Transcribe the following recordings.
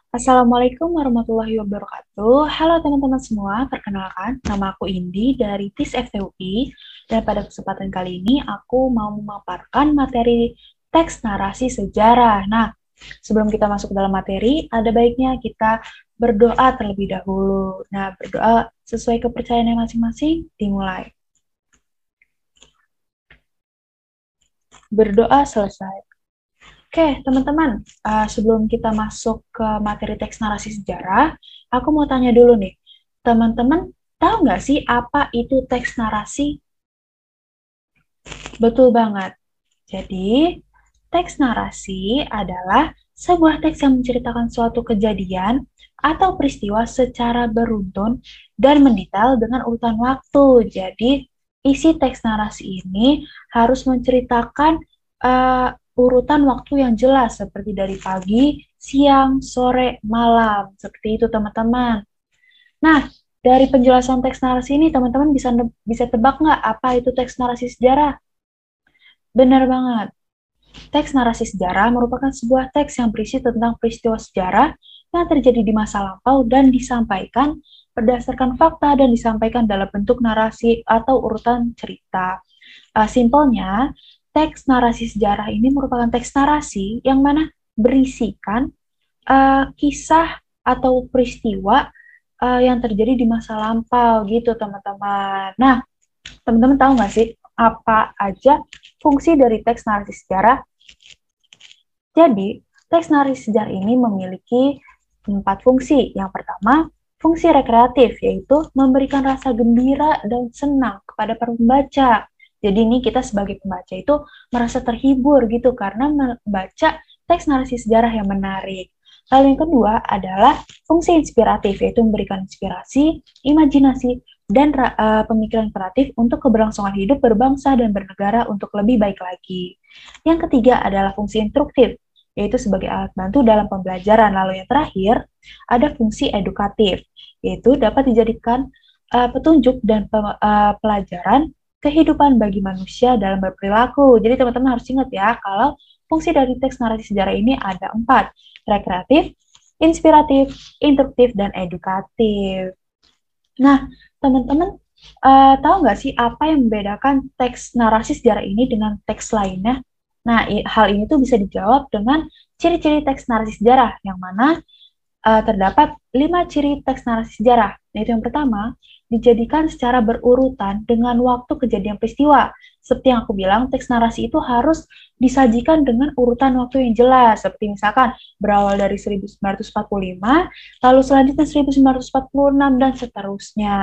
Assalamualaikum warahmatullahi wabarakatuh. Halo teman-teman semua, perkenalkan nama aku Indi dari TIS FTUI dan pada kesempatan kali ini aku mau memaparkan materi teks narasi sejarah. Nah, sebelum kita masuk ke dalam materi, ada baiknya kita berdoa terlebih dahulu. Nah, berdoa sesuai kepercayaannya masing-masing, dimulai. Berdoa selesai. Oke, teman-teman, sebelum kita masuk ke materi teks narasi sejarah, aku mau tanya dulu nih, teman-teman tahu nggak sih apa itu teks narasi? Betul banget. Jadi, teks narasi adalah sebuah teks yang menceritakan suatu kejadian atau peristiwa secara beruntun dan mendetail dengan urutan waktu. Jadi, isi teks narasi ini harus menceritakan urutan waktu yang jelas, seperti dari pagi, siang, sore, malam. Seperti itu, teman-teman. Nah, dari penjelasan teks narasi ini, teman-teman bisa tebak nggak apa itu teks narasi sejarah? Benar banget. Teks narasi sejarah merupakan sebuah teks yang berisi tentang peristiwa sejarah yang terjadi di masa lampau dan disampaikan berdasarkan fakta dan disampaikan dalam bentuk narasi atau urutan cerita. Simpelnya, teks narasi sejarah ini merupakan teks narasi yang mana berisikan kisah atau peristiwa yang terjadi di masa lampau gitu teman-teman. Nah, teman-teman tahu nggak sih apa aja fungsi dari teks narasi sejarah? Jadi, teks narasi sejarah ini memiliki 4 fungsi. Yang pertama, fungsi rekreatif, yaitu memberikan rasa gembira dan senang kepada para pembaca. Jadi ini kita sebagai pembaca itu merasa terhibur gitu karena membaca teks narasi sejarah yang menarik. Lalu yang kedua adalah fungsi inspiratif, yaitu memberikan inspirasi, imajinasi, dan pemikiran kreatif untuk keberlangsungan hidup berbangsa dan bernegara untuk lebih baik lagi. Yang ketiga adalah fungsi instruktif, yaitu sebagai alat bantu dalam pembelajaran. Lalu yang terakhir, ada fungsi edukatif, yaitu dapat dijadikan petunjuk dan pelajaran kehidupan bagi manusia dalam berperilaku. Jadi teman-teman harus ingat ya, kalau fungsi dari teks narasi sejarah ini ada 4, rekreatif, inspiratif, instruktif, dan edukatif. Nah, teman-teman tahu nggak sih apa yang membedakan teks narasi sejarah ini dengan teks lainnya? Nah, hal ini tuh bisa dijawab dengan ciri-ciri teks narasi sejarah, yang mana terdapat 5 ciri teks narasi sejarah. Yaitu yang pertama, dijadikan secara berurutan dengan waktu kejadian peristiwa. Seperti yang aku bilang, teks narasi itu harus disajikan dengan urutan waktu yang jelas. Seperti misalkan berawal dari 1945, lalu selanjutnya 1946, dan seterusnya.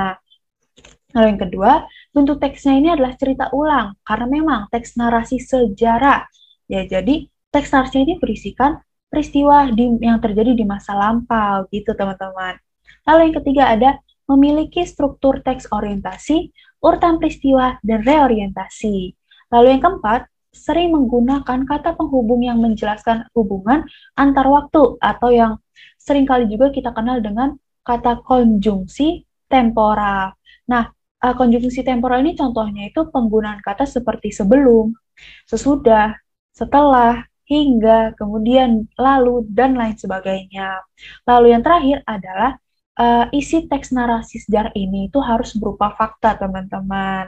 Lalu yang kedua, bentuk teksnya ini adalah cerita ulang, karena memang teks narasi sejarah. Ya, jadi teks narasi ini berisikan peristiwa yang terjadi di masa lampau, gitu teman-teman. Lalu yang ketiga ada memiliki struktur teks orientasi, urutan peristiwa, dan reorientasi. Lalu yang keempat, sering menggunakan kata penghubung yang menjelaskan hubungan antar waktu, atau yang seringkali juga kita kenal dengan kata konjungsi temporal. Nah, konjungsi temporal ini contohnya itu penggunaan kata seperti sebelum, sesudah, setelah, hingga, kemudian, lalu, dan lain sebagainya. Lalu yang terakhir adalah isi teks narasi sejarah ini itu harus berupa fakta, teman-teman.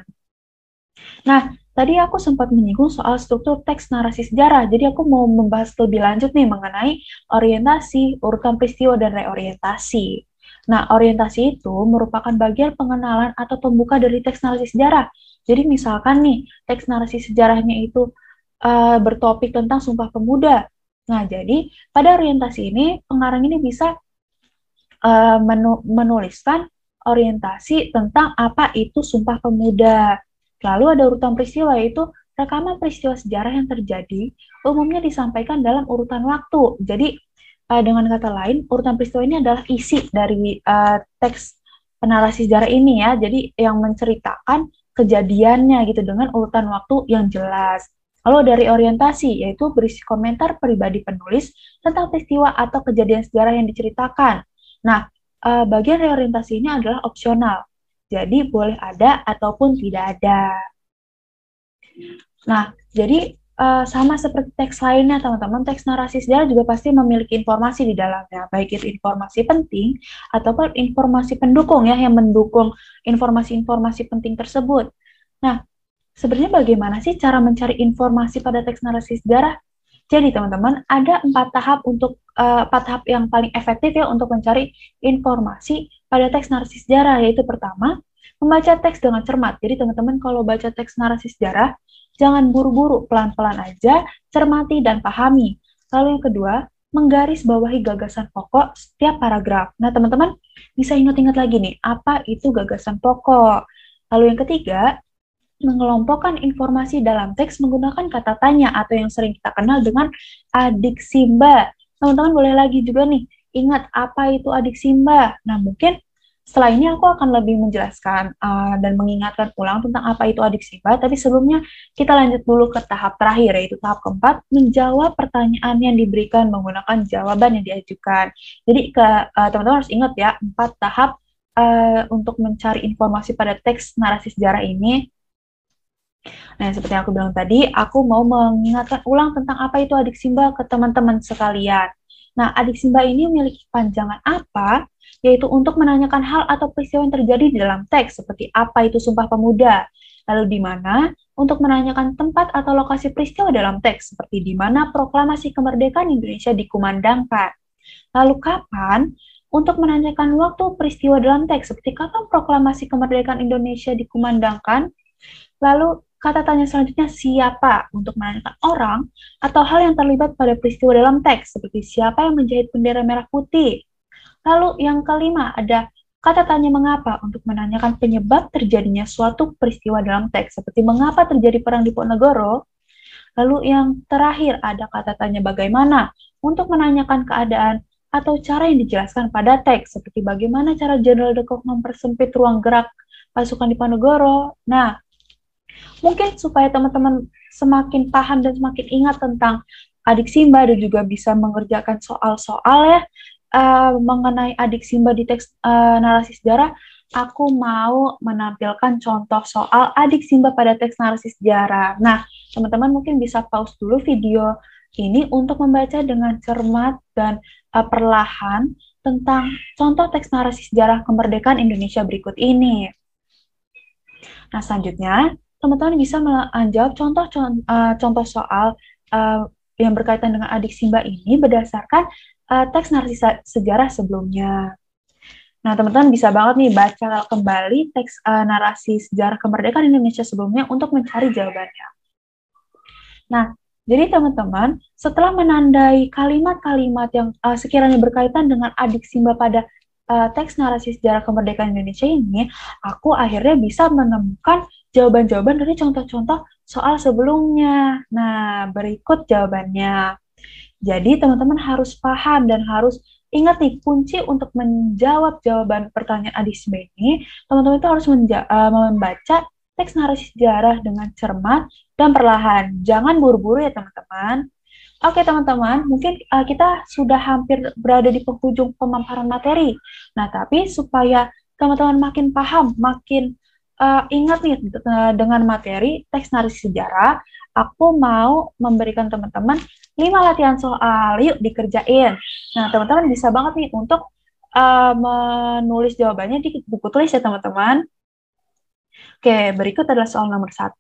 Nah, tadi aku sempat menyinggung soal struktur teks narasi sejarah, jadi aku mau membahas lebih lanjut nih mengenai orientasi, urutan peristiwa, dan reorientasi. Nah, orientasi itu merupakan bagian pengenalan atau pembuka dari teks narasi sejarah. Jadi misalkan nih, teks narasi sejarahnya itu bertopik tentang Sumpah Pemuda. Nah, jadi pada orientasi ini, pengarang ini bisa menuliskan orientasi tentang apa itu Sumpah Pemuda. Lalu ada urutan peristiwa, yaitu rekaman peristiwa sejarah yang terjadi umumnya disampaikan dalam urutan waktu. Jadi dengan kata lain, urutan peristiwa ini adalah isi dari teks narasi sejarah ini ya. Jadi yang menceritakan kejadiannya gitu dengan urutan waktu yang jelas. Lalu dari orientasi, yaitu berisi komentar pribadi penulis tentang peristiwa atau kejadian sejarah yang diceritakan. Nah, bagian reorientasi ini adalah opsional. Jadi boleh ada ataupun tidak ada. Nah, jadi sama seperti teks lainnya, teman-teman, teks narasi sejarah juga pasti memiliki informasi di dalamnya, baik itu informasi penting ataupun informasi pendukung ya, yang mendukung informasi-informasi penting tersebut. Nah, sebenarnya bagaimana sih cara mencari informasi pada teks narasi sejarah? Jadi teman-teman, ada 4 tahap untuk 4 tahap yang paling efektif ya untuk mencari informasi pada teks narasi sejarah, yaitu pertama, membaca teks dengan cermat. Jadi teman-teman kalau baca teks narasi sejarah, jangan buru-buru, pelan-pelan aja, cermati dan pahami. Lalu yang kedua, menggaris bawahi gagasan pokok setiap paragraf. Nah teman-teman bisa ingat-ingat lagi nih, apa itu gagasan pokok. Lalu yang ketiga, mengelompokkan informasi dalam teks menggunakan kata tanya atau yang sering kita kenal dengan adik simba. Teman-teman boleh lagi juga nih, ingat apa itu adik simba. Nah, mungkin setelah ini aku akan lebih menjelaskan dan mengingatkan ulang tentang apa itu adik simba, tapi sebelumnya kita lanjut dulu ke tahap terakhir, yaitu tahap keempat, menjawab pertanyaan yang diberikan menggunakan jawaban yang diajukan. Jadi teman-teman harus ingat ya, 4 tahap untuk mencari informasi pada teks narasi sejarah ini. Nah, seperti yang aku bilang tadi, aku mau mengingatkan ulang tentang apa itu adik simba ke teman-teman sekalian. Nah, adik simba ini memiliki panjangan apa? Yaitu untuk menanyakan hal atau peristiwa yang terjadi di dalam teks, seperti apa itu Sumpah Pemuda. Lalu di mana? Untuk menanyakan tempat atau lokasi peristiwa dalam teks, seperti di mana proklamasi kemerdekaan Indonesia dikumandangkan. Lalu kapan? Untuk menanyakan waktu peristiwa dalam teks, seperti kapan proklamasi kemerdekaan Indonesia dikumandangkan. Lalu kata tanya selanjutnya siapa untuk menanyakan orang atau hal yang terlibat pada peristiwa dalam teks, seperti siapa yang menjahit bendera merah putih. Lalu yang kelima ada kata tanya mengapa untuk menanyakan penyebab terjadinya suatu peristiwa dalam teks, seperti mengapa terjadi perang di Ponegoro. Lalu yang terakhir ada kata tanya bagaimana untuk menanyakan keadaan atau cara yang dijelaskan pada teks, seperti bagaimana cara Jenderal de Kock mempersempit ruang gerak pasukan di Ponegoro. Nah, mungkin supaya teman-teman semakin paham dan semakin ingat tentang adik Simba dan juga bisa mengerjakan soal-soal ya mengenai adik Simba di teks narasi sejarah, aku mau menampilkan contoh soal adik Simba pada teks narasi sejarah. Nah, teman-teman mungkin bisa pause dulu video ini untuk membaca dengan cermat dan perlahan tentang contoh teks narasi sejarah kemerdekaan Indonesia berikut ini. Nah, selanjutnya teman-teman bisa menjawab contoh soal yang berkaitan dengan adik Simba ini berdasarkan teks narasi sejarah sebelumnya. Nah, teman-teman bisa banget nih baca kembali teks narasi sejarah kemerdekaan Indonesia sebelumnya untuk mencari jawabannya. Nah, jadi teman-teman, setelah menandai kalimat-kalimat yang sekiranya berkaitan dengan adik Simba pada teks narasi sejarah kemerdekaan Indonesia ini, aku akhirnya bisa menemukan jawaban-jawaban dari contoh-contoh soal sebelumnya. Nah, berikut jawabannya. Jadi, teman-teman harus paham dan harus ingat nih, kunci untuk menjawab jawaban pertanyaan adik Simba ini, teman-teman itu harus membaca teks narasi sejarah dengan cermat dan perlahan. Jangan buru-buru ya, teman-teman. Oke teman-teman, mungkin kita sudah hampir berada di penghujung pemaparan materi. Nah, tapi supaya teman-teman makin paham, makin ingat nih dengan materi teks narasi sejarah, aku mau memberikan teman-teman 5 latihan soal. Yuk dikerjain. Nah, teman-teman bisa banget nih untuk menulis jawabannya di buku tulis ya teman-teman. Oke, berikut adalah soal nomor 1,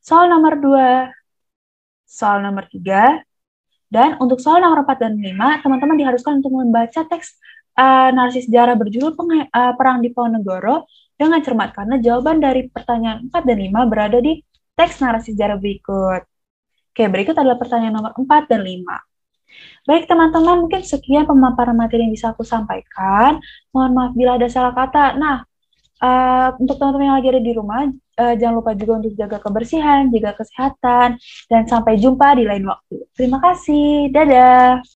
soal nomor 2, soal nomor 3, dan untuk soal nomor 4 dan 5, teman-teman diharuskan untuk membaca teks narasi sejarah berjudul Perang di Ponegoro dengan cermat, karena jawaban dari pertanyaan 4 dan 5 berada di teks narasi sejarah berikut. Oke, berikut adalah pertanyaan nomor 4 dan 5. Baik teman-teman, mungkin sekian pemaparan materi yang bisa aku sampaikan. Mohon maaf bila ada salah kata. Nah, untuk teman-teman yang lagi ada di rumah, jangan lupa juga untuk jaga kebersihan, jaga kesehatan, dan sampai jumpa di lain waktu. Terima kasih, dadah!